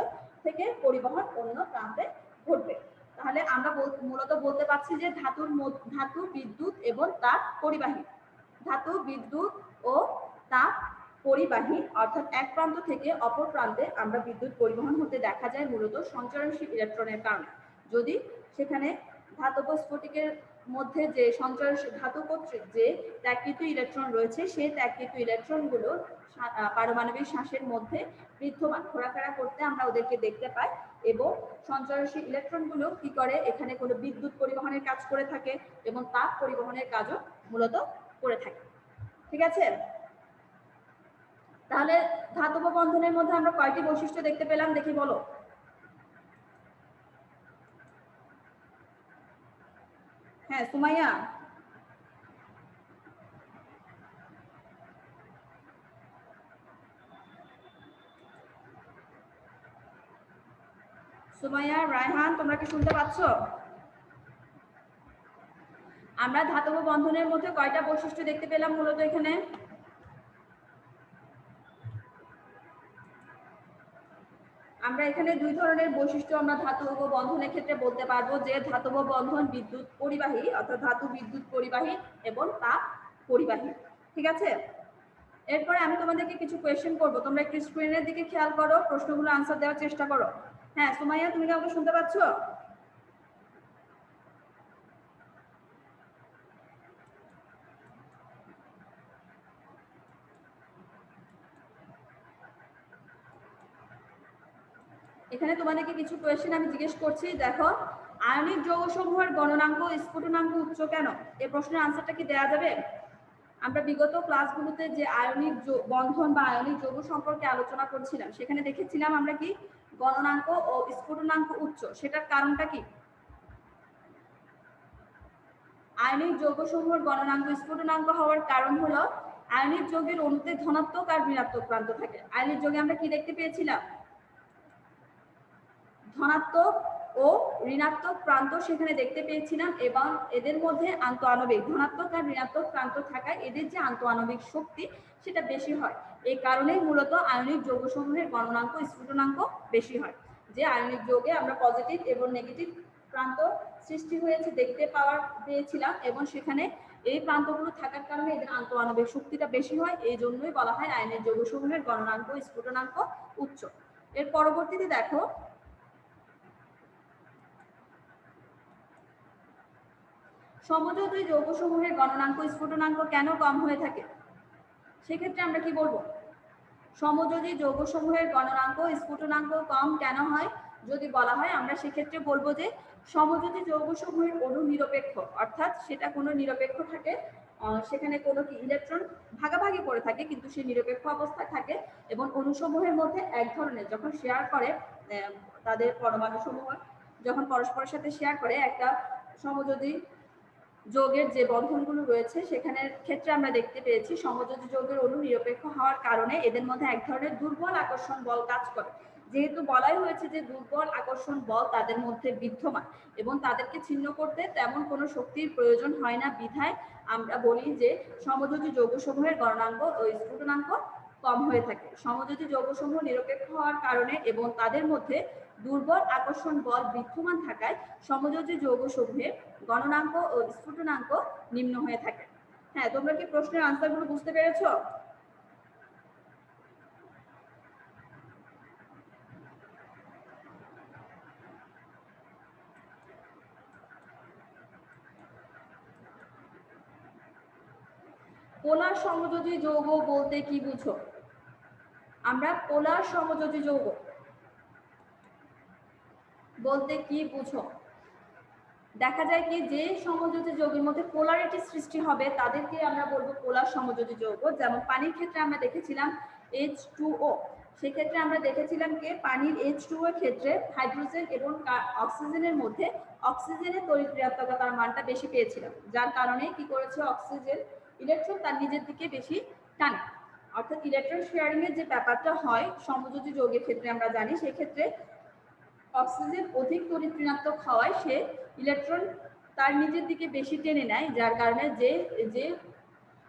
থেকে পরিবহন অন্য প্রান্তে ঘটবে। তাহলে আমরা মূলত বলতে পারছি যে ধাতু বিদ্যুৎ এবং তাপ পরিবাহী। ধাতু বিদ্যুৎ ও তাপ পরিবাহী, অর্থাৎ এক প্রান্ত থেকে অপর প্রান্তে আমরা বিদ্যুৎ পরিবহন হতে দেখা যায় মূলত সঞ্চরণশীল ইলেকট্রনের কারণে। যদি সেখানে ধাতব স্ফটিকের মধ্যে যে সঞ্চরণশীল ধাতু কর্তৃক যে ত্যাগকৃত ইলেকট্রন রয়েছে, সেই ত্যাগকৃত ইলেকট্রনগুলো পারমাণবিক শ্বাসের মধ্যে বিদ্যমান ঘোরাফেরা করতে আমরা ওদেরকে দেখতে পাই। এবং সঞ্চয়শীল ইলেকট্রনগুলো কি করে, এখানে কোনো বিদ্যুৎ পরিবহনের কাজ করে থাকে এবং তাপ পরিবহনের কাজও মূলত করে থাকে। ঠিক আছে, তাহলে ধাতব বন্ধনের মধ্যে আমরা কয়টি বৈশিষ্ট্য দেখতে পেলাম দেখি বলো। হ্যাঁ সুমাইয়া, সুমাইয়া, রায়হান, তোমরা কি শুনতে পাচ্ছ? আমরা ধাতব বন্ধনের মধ্যে কয়টা বৈশিষ্ট্য দেখতে পেলাম মূলত এখানে? আমরা এখানে দুই ধরনের বৈশিষ্ট্য আমরা ধাতব বন্ধনের ক্ষেত্রে বলতে পারবো, যে ধাতব বন্ধন বিদ্যুৎ পরিবাহী অর্থাৎ ধাতু বিদ্যুৎ পরিবাহী এবং তাপ পরিবাহী। ঠিক আছে, এরপরে আমি তোমাদেরকে কিছু কোয়েশ্চেন করবো, তোমরা একটু স্ক্রিনের দিকে খেয়াল করো, প্রশ্নগুলো আনসার দেওয়ার চেষ্টা করো। হ্যাঁ সুমাইয়া, তুমি কি আমাকে শুনতে পাচ্ছ? এখানে তোমাদেরকে কিছু কোয়েশ্চেন আমি জিজ্ঞেস করছি, দেখো আয়নিক যৌগসমূহের গণনাঙ্ক স্ফুটনাঙ্ক উচ্চ কেন? এই প্রশ্নের আনসারটা কি দেওয়া যাবে? আমরা বিগত ক্লাসগুলোতে যে আয়নিক বন্ধন বা আয়নিক যৌগ সম্পর্কে আলোচনা করছিলাম, সেখানে দেখেছিলাম আমরা কি গণনাঙ্ক ও স্ফুটনাঙ্ক উচ্চ, সেটার কারণটা কি? আয়নিক যৌগসমূহের গণনাঙ্ক স্ফুটনাঙ্ক হওয়ার কারণ হলো আয়নিক যৌগের অণুতে ধনাত্মক আর ঋণাত্মক প্রান্ত থাকে। আয়নিক যৌগে আমরা কি দেখতে পেয়েছিলাম? ধনাত্মক ও ঋণাত্মক প্রান্ত সেখানে দেখতে পেয়েছিলাম, এবং এদের মধ্যে আন্তঃআণবিক ধনাত্মক আর ঋণাত্মক প্রান্ত থাকায় এদের যে আন্তঃআণবিক শক্তি সেটা বেশি হয়। এই কারণেই মূলত আয়নিক যৌগসমূহের গণনাঙ্ক স্ফুটনাঙ্ক বেশি হয়। যে আয়নিক যৌগে আমরা পজিটিভ এবং নেগেটিভ প্রান্ত সৃষ্টি হয়েছে দেখতে পেয়েছিলাম, এবং সেখানে এই প্রান্তগুলো থাকার কারণে এদের আন্তঃআণবিক শক্তিটা বেশি হয়, এই জন্যই বলা হয় আয়নিক যৌগসমূহের গণনাঙ্ক স্ফুটনাঙ্ক উচ্চ। এর পরবর্তীতে দেখো, সমযোজী যৌগসমূহের গণনাঙ্ক স্ফুটনাঙ্ক কেন কম হয়ে থাকে? সেক্ষেত্রে আমরা কি বলবো? সমযোজী যৌগসমূহের গণনাঙ্ক স্ফুটনাঙ্ক কম কেন হয় যদি বলা হয়, আমরা সেক্ষেত্রে বলবো যে সমযোজী যৌগসমূহের অণু নিরপেক্ষ, অর্থাৎ সেটা কোনো নিরপেক্ষ থাকে, সেখানে কোনো কি ইলেকট্রন ভাগাভাগি করে থাকে কিন্তু সে নিরপেক্ষ অবস্থায় থাকে, এবং অণুসমূহের মধ্যে এক ধরনের যখন শেয়ার করে, তাদের পরমাণু সমূহ যখন পরস্পরের সাথে শেয়ার করে একটা সমযোজী যৌগের যে বন্ধনগুলো রয়েছে, সেখানের ক্ষেত্রে আমরা দেখতে পেয়েছি সমযোজী যৌগের অণু নিরপেক্ষ হওয়ার কারণে এদের মধ্যে এক ধরনের দুর্বল আকর্ষণ বল কাজ করে। যেহেতু বলাই হয়েছে যে দুর্বল আকর্ষণ বল তাদের মধ্যে বিদ্যমান এবং তাদেরকে ছিন্ন করতে তেমন কোনো শক্তির প্রয়োজন হয় না, বিধায় আমরা বলি যে সমযোজী যৌগসমূহের গণনাঙ্ক ও স্ফুটনাঙ্ক কম হয়ে থাকে। সমযোজী যৌগসমূহ নিরপেক্ষ হওয়ার কারণে এবং তাদের মধ্যে দুর্বল আকর্ষণ বল বিদ্যমান থাকায় সমযোজী যৌগসমূহের গণনাঙ্ক ও স্ফুটনাঙ্ক নিম্ন হয়ে থাকে। হ্যাঁ, তোমরা কি প্রশ্নের আনসারগুলো বুঝতে পেরেছো? পোলার সমযোজী যৌগ বলতে কি বুঝো? আমরা পোলার সমযোজী যৌগ বলতে কি বুঝো? দেখা যায় কি যে সমযোজী যৌগের মধ্যে পোলারিটি সৃষ্টি হবে তাদেরকে আমরা বলবো পোলার সমযোজী যৌগ। যেমন পানির ক্ষেত্রে আমরা দেখেছিলাম H2O, সেক্ষেত্রে আমরা দেখেছিলাম যে পানির H2O এর ক্ষেত্রে হাইড্রোজেন এবং অক্সিজেনের মধ্যে অক্সিজেনের তড়িৎক্রিয়াত্মকতার মানটা বেশি পেয়েছিলাম, যার কারণে কি করেছে অক্সিজেন ইলেকট্রন তার নিজের দিকে বেশি টানে, অর্থাৎ ইলেকট্রন শেয়ারিং এর যে ব্যাপারটা হয় সমযোজী যৌগের ক্ষেত্রে আমরা জানি, সেই ক্ষেত্রে অক্সিজেন অধিক তড়িৎ ঋণাত্মক হওয়ায় সে ইলেকট্রন তার নিজের দিকে বেশি টেনে নেয়, যার কারণে যে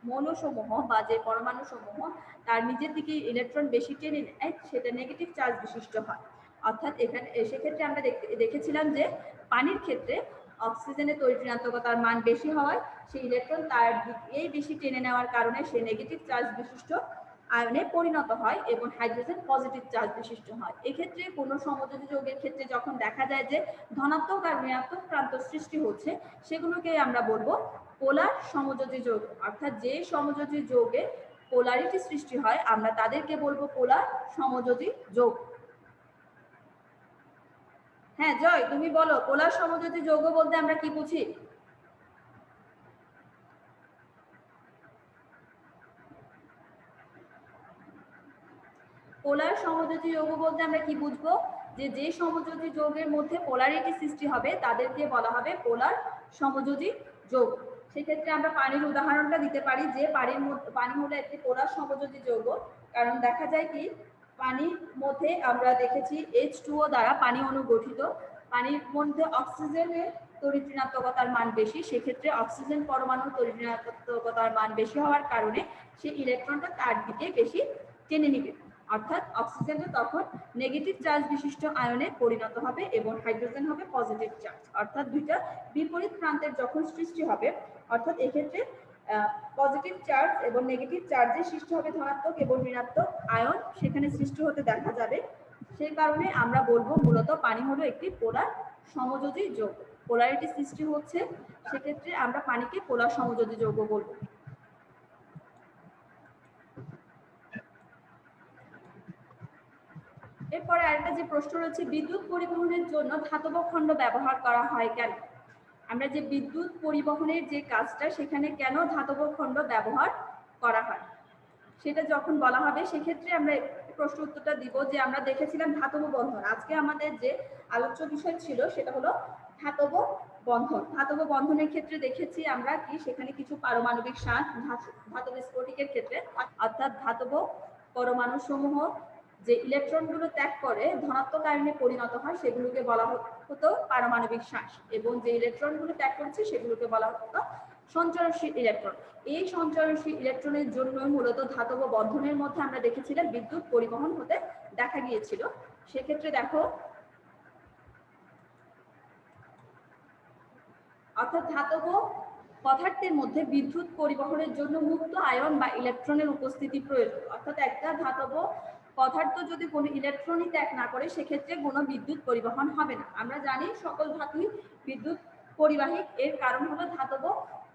মৌলসমূহ বা যে পরমাণু সমূহ তার নিজের দিকে ইলেকট্রন বেশি টেনে নেয় সেটা নেগেটিভ চার্জ বিশিষ্ট হয়। অর্থাৎ এখানে সেক্ষেত্রে আমরা দেখেছিলাম যে পানির ক্ষেত্রে অক্সিজেনের তড়িৎ ঋণাত্মকতার মান বেশি হওয়ায় সেই ইলেকট্রন তার দিকেই বেশি টেনে নেওয়ার কারণে সে নেগেটিভ চার্জ বিশিষ্ট আয়নে পরিণত হয় এবং হাইড্রোজেন পজিটিভ চার্জ বিশিষ্ট হয়। এক্ষেত্রে কোনো সমযোজী যৌগের ক্ষেত্রে যখন দেখা যায় যে ধনাত্মক আর ঋণাত্মক প্রান্ত সৃষ্টি হচ্ছে, সেগুলোকে আমরা বলবো পোলার সমযোজী যৌগ। অর্থাৎ যে সমযোজী যৌগে পোলারিটি সৃষ্টি হয় আমরা তাদেরকে বলবো পোলার সমযোজী যৌগ। হ্যাঁ জয়, তুমি বলো পোলার সমযোজী যৌগ বলতে আমরা কি বুঝি? পোলার সমযোজী যৌগ বলতে আমরা কি বুঝবো? যে সমযোজী যৌগের মধ্যে পোলারিটি সৃষ্টি হবে তাদেরকে বলা হবে পোলার সমযোজী যৌগ। সেক্ষেত্রে আমরা পানির উদাহরণটা দিতে পারি যে পানি হলো একটি পোলার সমযোজী যৌগ। কারণ দেখা যায় কি পানির মধ্যে আমরা দেখেছি H2O দ্বারা পানি অণু গঠিত। পানির মধ্যে অক্সিজেনের তড়িৎ-ঋণাত্মকতার মান বেশি, সেক্ষেত্রে অক্সিজেন পরমাণুর তড়িৎ-ঋণাত্মকতার মান বেশি হওয়ার কারণে সেই ইলেকট্রনটা তার দিকে বেশি টেনে নিবে, অর্থাৎ অক্সিজেনটা তখন নেগেটিভ চার্জ বিশিষ্ট আয়নে পরিণত হবে এবং হাইড্রোজেন হবে পজিটিভ চার্জ, অর্থাৎ দুইটা বিপরীত প্রান্তের যখন সৃষ্টি হবে, অর্থাৎ এক্ষেত্রে পজিটিভ চার্জ এবং নেগেটিভ চার্জের সৃষ্টি হবে ধনাত্মক এবং ঋণাত্মক আয়ন সেখানে সৃষ্টি হতে দেখা যাবে। সেই কারণে আমরা বলবো মূলত পানি হলো একটি পোলার সমযোজী যৌগ। পোলারিটি সৃষ্টি হচ্ছে, সেক্ষেত্রে আমরা পানিকে পোলার সমযোজী যৌগ বলবো। এরপরে আরেকটা যে প্রশ্ন রয়েছে, বিদ্যুৎ পরিবহনের জন্য ধাতব খণ্ড ব্যবহার করা হয় কেন? আমরা যে বিদ্যুৎ পরিবহনের যে কাজটা সেখানে কেন ধাতব খণ্ড ব্যবহার করা হয় সেটা যখন বলা হবে সেক্ষেত্রে আমরা প্রশ্ন উত্তরটা দিব যে আমরা দেখেছিলাম ধাতব বন্ধন। আজকে আমাদের যে আলোচ্য বিষয় ছিল সেটা হলো ধাতব বন্ধন। ধাতব বন্ধনের ক্ষেত্রে দেখেছি আমরা কি সেখানে কিছু পারমাণবিক সাঁচ ধাতব স্ফটিকের ক্ষেত্রে, অর্থাৎ ধাতব পরমাণু সমূহ যে ইলেকট্রনগুলো ত্যাগ করে ধনাত্মক আয়নে পরিণত হয় সেগুলোকে বলা হতো পারমাণবিক শ্বাস, এবং যে ইলেকট্রনগুলো ত্যাগ করছে সেগুলোকে বলা হতো সঞ্চরণশীল ইলেকট্রন। এই সঞ্চরণশীল ইলেকট্রনের জন্য মূলত ধাতব বন্ধনের মধ্যে আমরা দেখেছিলাম বিদ্যুৎ পরিবহন হতে দেখা গিয়েছিল। সেক্ষেত্রে দেখো, অর্থাৎ ধাতব পদার্থের মধ্যে বিদ্যুৎ পরিবহনের জন্য মুক্ত আয়ন বা ইলেকট্রনের উপস্থিতি প্রয়োজন। অর্থাৎ একটা ধাতব পদার্থ যদি কোনো ইলেকট্রনই ত্যাগ না করে সেক্ষেত্রে কোনো বিদ্যুৎ পরিবহন হবে না। আমরা জানি সকল ধাতুই বিদ্যুৎ পরিবাহী, এর কারণ হলো ধাতব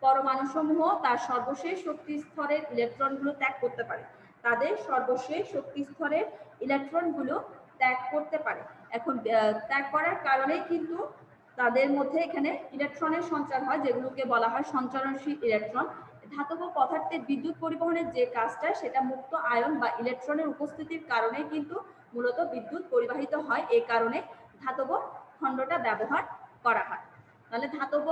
পরমাণু সমূহ তার সর্বশেষ শক্তি স্তরের ইলেকট্রনগুলো ত্যাগ করতে পারে, তাদের সর্বশেষ শক্তি স্তরের ইলেকট্রনগুলো ত্যাগ করতে পারে। এখন ত্যাগ করার কারণে কিন্তু তাদের মধ্যে এখানে ইলেকট্রনের সঞ্চার হয়, যেগুলোকে বলা হয় সঞ্চরণশীল ইলেকট্রন। ধাতব পদার্থের বিদ্যুৎ পরিবহনের যে কাজটা সেটা মুক্ত আয়ন বা ইলেকট্রনের উপস্থিতির কারণে কিন্তু মূলত বিদ্যুৎ পরিবাহিত হয়, এই কারণে ধাতব খণ্ডটা ব্যবহার করা হয়। তাহলে ধাতব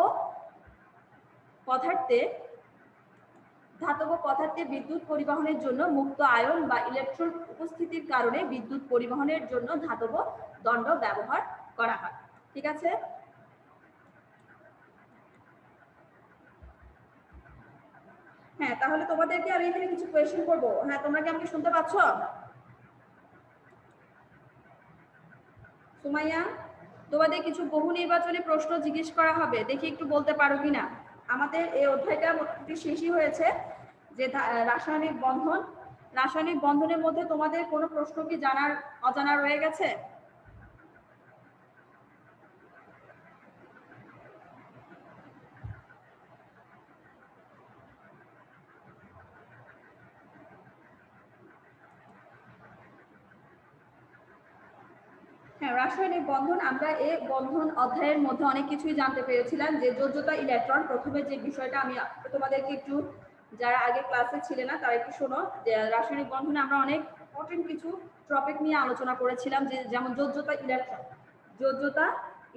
পদার্থে বিদ্যুৎ পরিবহনের জন্য মুক্ত আয়ন বা ইলেকট্রন উপস্থিতির কারণে বিদ্যুৎ পরিবহনের জন্য ধাতব দণ্ড ব্যবহার করা হয়। ঠিক আছে? হ্যাঁ, তাহলে তোমাদেরকে আমি এখানে কিছু কোয়েশ্চেন করব। হ্যাঁ, তোমরা কি আমাকে শুনতে পাচ্ছ? সুমাইয়া, তোমাদের কিছু বহু নির্বাচনী প্রশ্ন জিজ্ঞেস করা হবে, দেখি একটু বলতে পারো কিনা। আমাদের এই অধ্যায়টা মোটামুটি শেষই হয়েছে, যে রাসায়নিক বন্ধনের মধ্যে তোমাদের কোনো প্রশ্ন কি অজানা রয়ে গেছে? হ্যাঁ, রাসায়নিক বন্ধন, আমরা এই বন্ধন অধ্যায়ের মধ্যে অনেক কিছুই জানতে পেরেছিলাম। যে যোজ্যতা ইলেকট্রন, প্রথমে যে বিষয়টা আমি তোমাদেরকে একটু, যারা আগে ক্লাসে ছিলে না তারা একটু শোনো, যে রাসায়নিক বন্ধনে আমরা অনেক ইম্পর্টেন্ট কিছু টপিক নিয়ে আলোচনা করেছিলাম, যে যেমন যোজ্যতা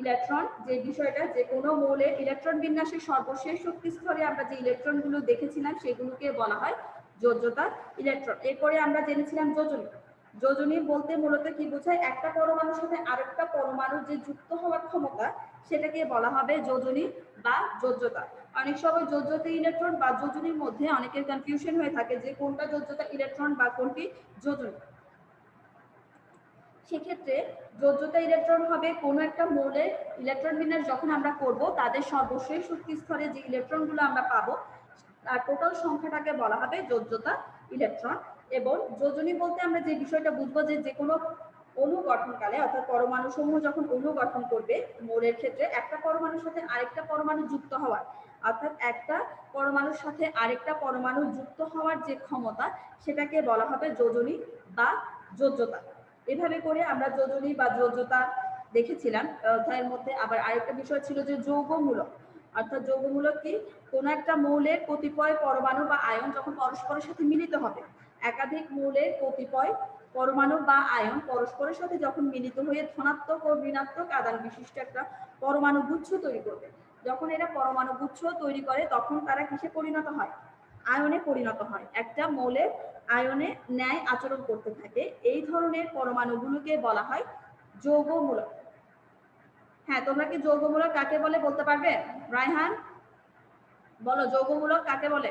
ইলেকট্রন যে বিষয়টা, যে কোনো মৌলের ইলেকট্রন বিন্যাসের সর্বশেষ শক্তি স্তরে আমরা যে ইলেকট্রনগুলো দেখেছিলাম সেগুলোকে বলা হয় যোজ্যতা ইলেকট্রন। এরপরে আমরা জেনেছিলাম যোজনী বলতে মূলত কি বোঝায়? একটা পরমাণুর সাথে আরেকটা পরমাণুর যে যুক্ত হওয়ার ক্ষমতা সেটাকে বলা হবে যোজনী বা যোজ্যতা। অনেক সময় যোজ্যতা ইলেকট্রন বা যোজনীর মধ্যে অনেকের কনফিউশন হয়ে থাকে যে কোনটা যোজ্যতা ইলেকট্রন বা কোনটি যোজনী। সেক্ষেত্রে যোজ্যতা ইলেকট্রন হবে কোনো একটা মৌলের ইলেকট্রন বিন্যাস যখন আমরা করব তাদের সর্বশেষ শক্তি স্তরে যে ইলেকট্রনগুলো আমরা পাবো তার টোটাল সংখ্যাটাকে বলা হবে যোজ্যতা ইলেকট্রন। এবং যোজনী বলতে আমরা যে বিষয়টা বুঝবো, যে কোনো অণু গঠনকালে, অর্থাৎ পরমাণু সমূহ যখন অণু গঠন করবে মৌলের ক্ষেত্রে, একটা পরমাণুর সাথে আরেকটা পরমাণু যুক্ত হওয়ার, অর্থাৎ একটা পরমাণুর সাথে আরেকটা পরমাণু যুক্ত হওয়ার যে ক্ষমতা সেটাকে বলা হবে যোজনী বা যোজ্যতা। এভাবে করে আমরা যোজনী বা যোজ্যতা দেখেছিলাম অধ্যায়ের মধ্যে। আবার আরেকটা বিষয় ছিল যে যৌগমূলক, অর্থাৎ যৌগমূলক কি, কোন একটা মৌলের কতিপয় পরমাণু বা আয়ন যখন পরস্পরের সাথে মিলিত হবে, একাধিক মৌলের কতিপয় পরমাণু বা আয়ন পরস্পরের সাথে যখন মিলিত হয়ে ধনাত্মক ও ঋণাত্মক আদান বিশিষ্ট একটা পরমাণু গুচ্ছ তৈরি করবে। যখন এরা পরমাণু গুচ্ছ তৈরি করে তখন তারা কিসে পরিণত হয়? আয়নে পরিণত হয়। একটা মৌলের আয়নে ন্যায় আচরণ করতে থাকে। এই ধরনের পরমাণুগুলোকে বলা হয় যৌগমূলক। হ্যাঁ, তোমরা কি যৌগমূলক কাকে বলে বলতে পারবে? রায়হান বলো, যৌগমূলক কাকে বলে?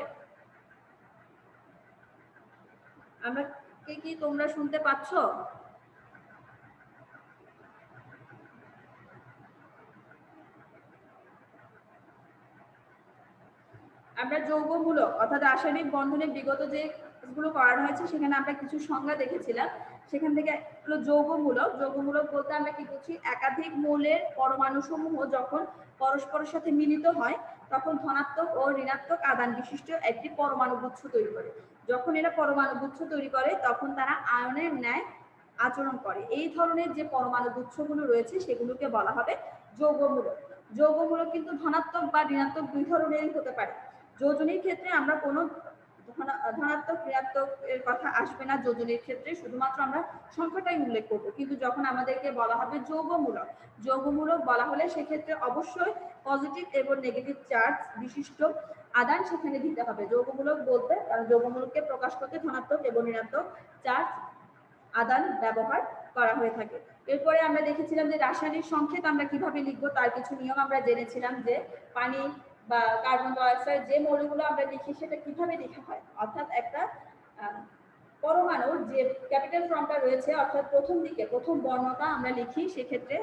আমাকে কি তোমরা শুনতে পাচ্ছ? আমরা যৌগমূলক অর্থাৎ রাসায়নিক বন্ধনের বিগত যে গুলো করানো হয়েছে সেখানে আমরা কিছু সংজ্ঞা দেখেছিলাম। সেখান থেকে হলো যৌগমূলক। যৌগমূলক বলতে আমরা কি বুঝি? একাধিক মৌলের পরমাণু সমূহ যখন পরস্পরের সাথে মিলিত হয় তখন ধনাত্মক ও ঋণাত্মক আদান বিশিষ্ট একটি পরমাণু গুচ্ছ তৈরি করে। যখন এরা পরমাণু গুচ্ছ তৈরি করে তখন তারা আয়নের ন্যায় আচরণ করে। এই ধরনের যে পরমাণু গুচ্ছগুলো রয়েছে সেগুলোকে বলা হবে যৌগমূলক। যৌগমূলক কিন্তু ধনাত্মক বা ঋণাত্মক দুই ধরনেরই হতে পারে। যোজনীর ক্ষেত্রে আমরা কোনো ধনাত্মক ঋণাত্মক এর কথা আসবে না যোজনীর ক্ষেত্রে, শুধুমাত্র আমরা সংখ্যাটাই উল্লেখ করব। কিন্তু যখন আমাদেরকে বলা হবে যৌগমূলক, যৌগমূলক বলা হলে সেক্ষেত্রে অবশ্যই পজিটিভ এবং নেগেটিভ চার্জ বিশিষ্ট আদান সেখানে দিতে হবে যৌগমূলক বলতে, কারণ যৌগমূলককে প্রকাশ করতে ধনাত্মক এবং ঋণাত্মক চার্জ আদান ব্যবহার করা হয়ে থাকে। এরপরে আমরা দেখেছিলাম যে রাসায়নিক সংকেত আমরা কিভাবে লিখবো তার কিছু নিয়ম আমরা জেনেছিলাম, যে পানি বা কার্বন ডাই অক্সাইড যে মৌলগুলো আমরা লিখি সেটা কিভাবে লেখা হয়। অর্থাৎ একটা পরমাণুর যে ক্যাপিটাল ফর্মটা রয়েছে অর্থাৎ প্রথম দিকে প্রথম বর্ণটা আমরা লিখি, সেক্ষেত্রে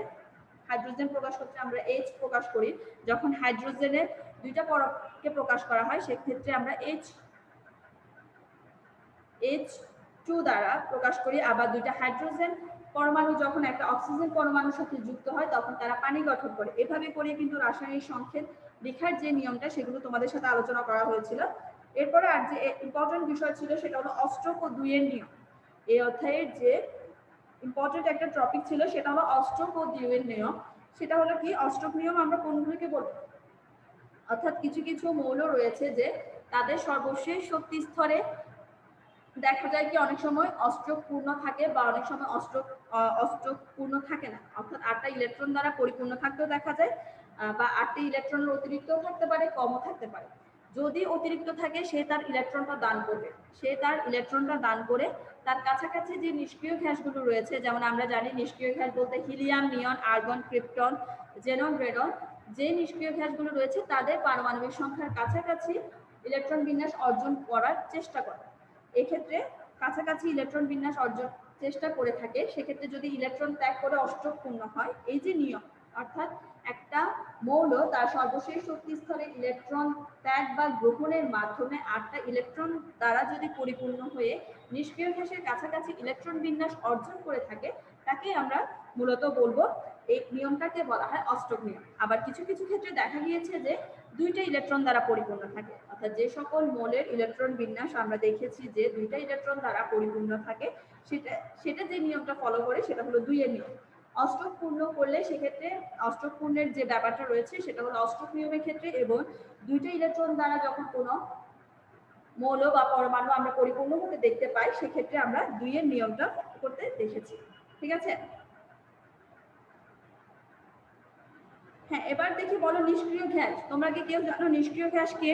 হাইড্রোজেন প্রকাশ করতে আমরা এইচ প্রকাশ করি। যখন হাইড্রোজেনের দুইটা পরমাণুকে প্রকাশ করা হয় সেক্ষেত্রে আমরা H2 দ্বারা প্রকাশ করি। আবার দুইটা হাইড্রোজেন পরমাণু যখন একটা অক্সিজেন পরমাণুর সাথে যুক্ত হয় তখন তারা পানি গঠন করে। এভাবে করে কিন্তু রাসায়নিক সংকেত লেখার যে নিয়মটা সেগুলো তোমাদের সাথে আলোচনা করা হয়েছিল। এরপরে আর যে ইম্পর্টেন্ট বিষয় ছিল সেটা হলো অষ্টক ও দুইয়ের নিয়ম। এই অধ্যায়ের যে ইম্পর্টেন্ট একটা টপিক ছিল সেটা হলো অষ্টক ও দুইয়ের নিয়ম। সেটা হলো কি, অষ্টক নিয়ম আমরা কোনগুলোকে বলবো? অর্থাৎ কিছু কিছু মৌল রয়েছে যে তাদের সর্বশেষ শক্তি স্তরে দেখা যায় কি অনেক সময় অষ্টক পূর্ণ থাকে বা অনেক সময় অষ্টক পূর্ণ থাকে না। অর্থাৎ 8টা ইলেকট্রন দ্বারা পরিপূর্ণ থাকতেও দেখা যায়, বা 8টি ইলেকট্রনের অতিরিক্তও থাকতে পারে, কমও থাকতে পারে। যদি অতিরিক্ত থাকে সে তার ইলেকট্রনটা দান করবে, সে তার ইলেকট্রনটা দান করে তার কাছাকাছি যে নিষ্ক্রিয় গ্যাসগুলো রয়েছে, যেমন আমরা জানি নিষ্ক্রিয় গ্যাস বলতে হিলিয়াম, নিয়ন, আর্গন, ক্রিপ্টন, জেনন, রেডন, যে নিষ্ক্রিয় গ্যাসগুলো রয়েছে তাদের পারমাণবিক সংখ্যার কাছাকাছি ইলেকট্রন বিন্যাস অর্জন করার চেষ্টা করে। এক্ষেত্রে কাছাকাছি ইলেকট্রন বিন্যাস অর্জন চেষ্টা করে থাকে, সেক্ষেত্রে যদি ইলেকট্রন ত্যাগ করে অষ্টক পূর্ণ হয়, এই যে নিয়ম, অর্থাৎ একটা মৌল তার সর্বশেষ শক্তি স্তরে ইলেকট্রন ত্যাগ বা গ্রহণের মাধ্যমে 8টা ইলেকট্রন দ্বারা যদি পরিপূর্ণ হয়ে নিষ্ক্রিয় গ্যাসের কাছাকাছি ইলেকট্রন বিন্যাস অর্জন করে থাকে তাকে আমরা মূলত বলবো, এই নিয়মটাকে বলা হয় অষ্টক নিয়ম। আবার কিছু কিছু ক্ষেত্রে দেখা গিয়েছে যে 2টা ইলেকট্রন দ্বারা পরিপূর্ণ থাকে, অর্থাৎ যে সকল মৌলের ইলেকট্রন বিন্যাস আমরা দেখেছি যে 2টা ইলেকট্রন দ্বারা পরিপূর্ণ থাকে সেটা যে নিয়মটা ফলো করে সেটা হলো 2-এর নিয়ম। অষ্টক পূর্ণ করলে সেক্ষেত্রে অষ্টক পূর্ণের যে ব্যাপারটা রয়েছে সেটা হলো অষ্টক নিয়মের ক্ষেত্রে, এবং 2টা ইলেকট্রন দ্বারা যখন কোনো মৌল বা পরমাণু আমরা পরিপূর্ণ হতে দেখতে পাই সেক্ষেত্রে আমরা 2-এর নিয়মটা করতে দেখেছি। ঠিক আছে? হ্যাঁ, এবার দেখি বলো নিষ্ক্রিয় গ্যাস। তোমরা কি কেউ জানো নিষ্ক্রিয় গ্যাস কি?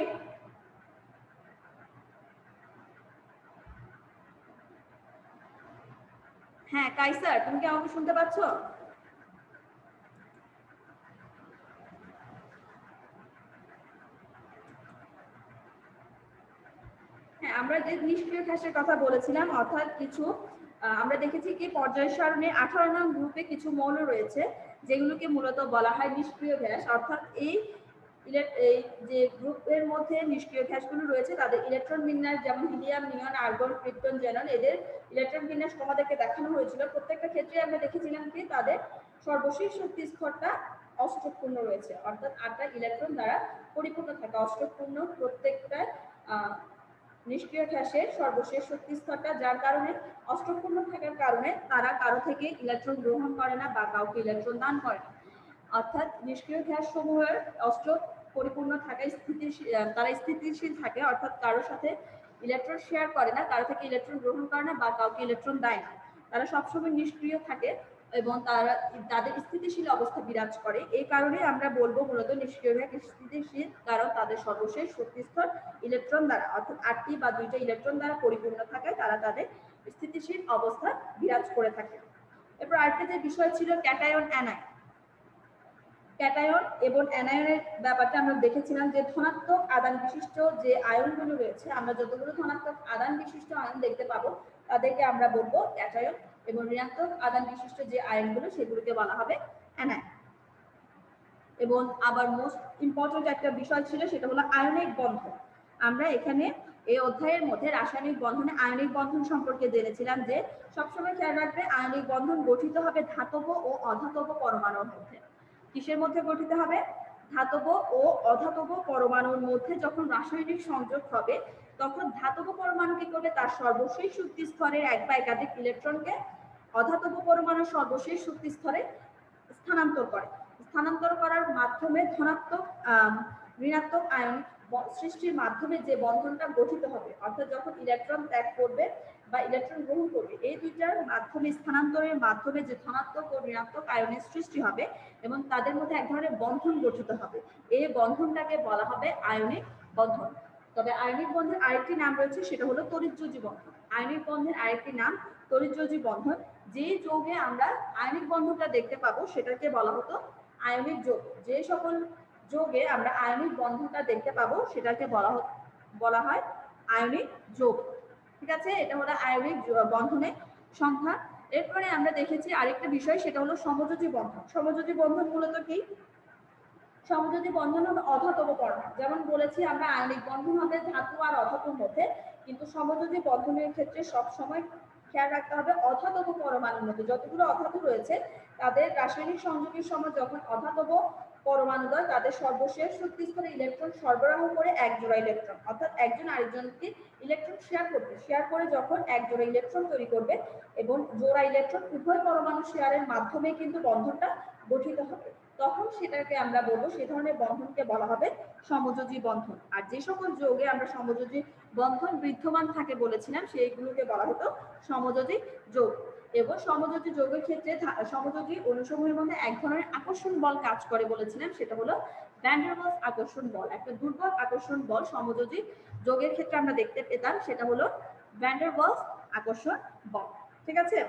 হ্যাঁ কাইসার, তুমি কি আমাকে শুনতে পাচ্ছ? হ্যাঁ, আমরা যে নিষ্ক্রিয় গ্যাসের কথা বলেছিলাম, অর্থাৎ কিছু আমরা দেখেছি কি পর্যায় সারণীর 18 নং গ্রুপে কিছু মৌল রয়েছে যেগুলোকে মূলত বলা হয় নিষ্ক্রিয় গ্যাস। অর্থাৎ এই যে গ্রুপের মধ্যে নিষ্ক্রিয় গ্যাসগুলো রয়েছে তাদের ইলেকট্রন বিন্যাস, যেমন হিলিয়াম, নিয়ন, আর্গন, ক্রিপ্টন, জেনন, এদের ইলেকট্রন বিন্যাস তোমাদেরকে দেখানো হয়েছিল। প্রত্যেকটা ক্ষেত্রে আমরা দেখেছিলাম কি তাদের সর্বশেষ শক্তি স্তরটা অষ্টকপূর্ণ রয়েছে, অর্থাৎ 8টা ইলেকট্রন দ্বারা পরিপূর্ণ থাকে। অষ্টকপূর্ণ প্রত্যেকটা নিষ্ক্রিয় গ্যাসের সর্বশেষ শক্তি স্তরটা, যার কারণে অষ্টপূর্ণ থাকার কারণে তারা কারো থেকে ইলেকট্রন গ্রহণ করে না বা কাউকে ইলেকট্রন দান করে না। অর্থাৎ নিষ্ক্রিয় গ্যাস সমূহের অষ্ট পরিপূর্ণ থাকায় তারা স্থিতিশীল থাকে, অর্থাৎ কারোর সাথে ইলেকট্রন শেয়ার করে না, কারো থেকে ইলেকট্রন গ্রহণ করে না বা কাউকে ইলেকট্রন দেয় না। তারা সবসময় নিষ্ক্রিয় থাকে এবং তাদের স্থিতিশীল অবস্থা বিরাজ করে। এই কারণে আমরা বলবো মূলত নিষ্ক্রিয় গ্যাস স্থিতিশীল, কারণ তাদের সর্বশেষ শক্তি স্তর ইলেকট্রন দ্বারা, অর্থাৎ 8টি বা 2টা ইলেকট্রন দ্বারা পরিপূর্ণ থাকায় তারা তাদের স্থিতিশীল অবস্থা বিরাজ করে থাকে। এরপর আরেকটা যে বিষয় ছিল ক্যাটায়ন অ্যানায়ন। ক্যাটায়ন এবং অ্যানায়নের ব্যাপারটা আমরা দেখেছিলাম যে ধনাত্মক আদান বিশিষ্ট যে আয়নগুলো রয়েছে, আমরা যতগুলো ধনাত্মক আদান বিশিষ্ট আয়ন দেখতে পাবো তাদেরকে আমরা বলবো ক্যাটায়ন, এবং ঋণাত্মক আদান বিশিষ্ট যে আয়নগুলো সেগুলোকে বলা হবে অ্যানায়ন। এবং আবার মোস্ট ইম্পর্টেন্ট একটা বিষয় ছিল সেটা হলো আয়নিক বন্ধন। আমরা এখানে এই অধ্যায়ের মধ্যে রাসায়নিক বন্ধনে আয়নিক বন্ধন সম্পর্কে জেনেছিলাম যে সবসময় খেয়াল রাখবে আয়নিক বন্ধন গঠিত হবে ধাতব ও অধাতব পরমাণুর মধ্যে। কিসের মধ্যে গঠিত হবে? ধাতব ও অধাতব পরমাণুর মধ্যে যখন রাসায়নিক সংযোগ হবে তখন ধাতব পরমাণু কি করবে, তার সর্বশেষ শক্তি স্তরের এক বা একাধিক ইলেকট্রনকে অধাতব পরমাণুর সর্বশেষ শক্তি স্তরে স্থানান্তর করে। স্থানান্তর করার মাধ্যমে ধনাত্মক ঋণাত্মক আয়ন সৃষ্টির মাধ্যমে যে বন্ধনটা গঠিত হবে, অর্থাৎ যখন ইলেকট্রন ত্যাগ করবে বা ইলেকট্রন গ্রহণ করবে, এই দুইটার মাধ্যমে স্থানান্তরের মাধ্যমে যে ধনাত্মক ও ঋণাত্মক আয়নের সৃষ্টি হবে এবং তাদের মধ্যে এক ধরনের বন্ধন গঠিত হবে, এই বন্ধনটাকে বলা হবে আয়নিক বন্ধন। তবে আয়নিক বন্ধনের আরেকটি নাম রয়েছে, সেটা হলো তড়িৎযোজী বন্ধন। আয়নিক বন্ধনের আরেকটি নাম তড়িৎযোজী বন্ধন। যে যৌগে আমরা আয়নিক বন্ধনটা দেখতে পাবো সেটাকে বলা হতো আয়নিক যৌগ। যে সকল যৌগে আমরা আয়নিক বন্ধনটা দেখতে পাবো সেটাকে বলা হয় আয়নিক যৌগ। ঠিক আছে, এটা হলো আয়নিক বন্ধনের সংখ্যা। এরপরে আমরা দেখেছি আরেকটা বিষয়, সেটা হলো সমযোজী বন্ধন। সমযোজী বন্ধন মূলত কি? সমযোজী বন্ধন হবে অধাতব পরমাণু। যেমন বলেছি আমরা আয়নিক বন্ধন হবে ধাতু আর অধাতুর মধ্যে, কিন্তু সমযোজী বন্ধনের ক্ষেত্রে সব সময় খেয়াল রাখতে হবে অধাতব পরমাণুর মধ্যে যতগুলো অধাতু রয়েছে তাদের রাসায়নিক সংযোগের সময় যখন অধাতব পরমাণুদ্বয় তাদের সর্বশেষ শক্তি স্তরে ইলেকট্রন সরবরাহ করে এক জোড়া ইলেকট্রন, অর্থাৎ একজন আরেকজনকে ইলেকট্রন শেয়ার করে যখন এক জোড়া ইলেকট্রন তৈরি করবে এবং জোড়া ইলেকট্রন উভয় পরমাণু শেয়ারের মাধ্যমে কিন্তু বন্ধনটা গঠিত হবে, তখন সেটাকে আমরা বলবো সে ধরনের বন্ধনকে বলা হবে সমযোজী বন্ধন। আর যে সকল যৌগে আমরা সমযোজী বন্ধন বিদ্যমান থাকে বলেছিলাম সেইগুলোকে বলা হতো সমযোজী যৌগ। এবং সমযোজী যৌগের ক্ষেত্রে সমযোজী অণুসমূহের মধ্যে এক ধরনের আকর্ষণ বল কাজ করে বলেছিলাম, সেটা হলো ভ্যান ডার ওয়ালস আকর্ষণ বল। একটা দুর্বল আকর্ষণ বল সমযোজী যৌগের ক্ষেত্রে আমরা দেখতে পেতাম, সেটা হলো ভ্যান ডার ওয়ালস আকর্ষণ বল। ঠিক আছে,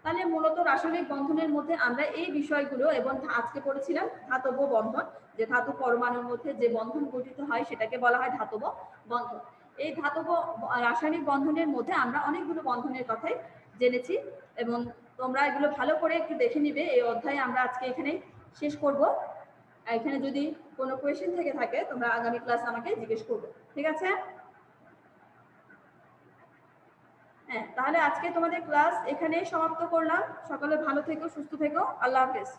তাহলে মূলত রাসায়নিক বন্ধনের মধ্যে আমরা এই বিষয়গুলো এবং আজকে পড়েছিলাম ধাতব বন্ধন, যে ধাতু পরমাণুর মধ্যে যে বন্ধন গঠিত হয় সেটাকে বলা হয় ধাতব বন্ধন। এই ধাতব রাসায়নিক বন্ধনের মধ্যে আমরা অনেকগুলো বন্ধনের কথাই জেনেছি এবং তোমরা এগুলো ভালো করে একটু দেখে নিবে। এই অধ্যায়ে আমরা আজকে এখানে শেষ করব। এখানে যদি কোনো কোয়েশ্চেন থেকে থাকে তোমরা আগামী ক্লাস আমাকে জিজ্ঞেস করবে। ঠিক আছে? হ্যাঁ, তাহলে আজকে তোমাদের ক্লাস এখানেই সমাপ্ত করলাম। সকলে ভালো থেকো, সুস্থ থেকো। আল্লাহ হাফেজ।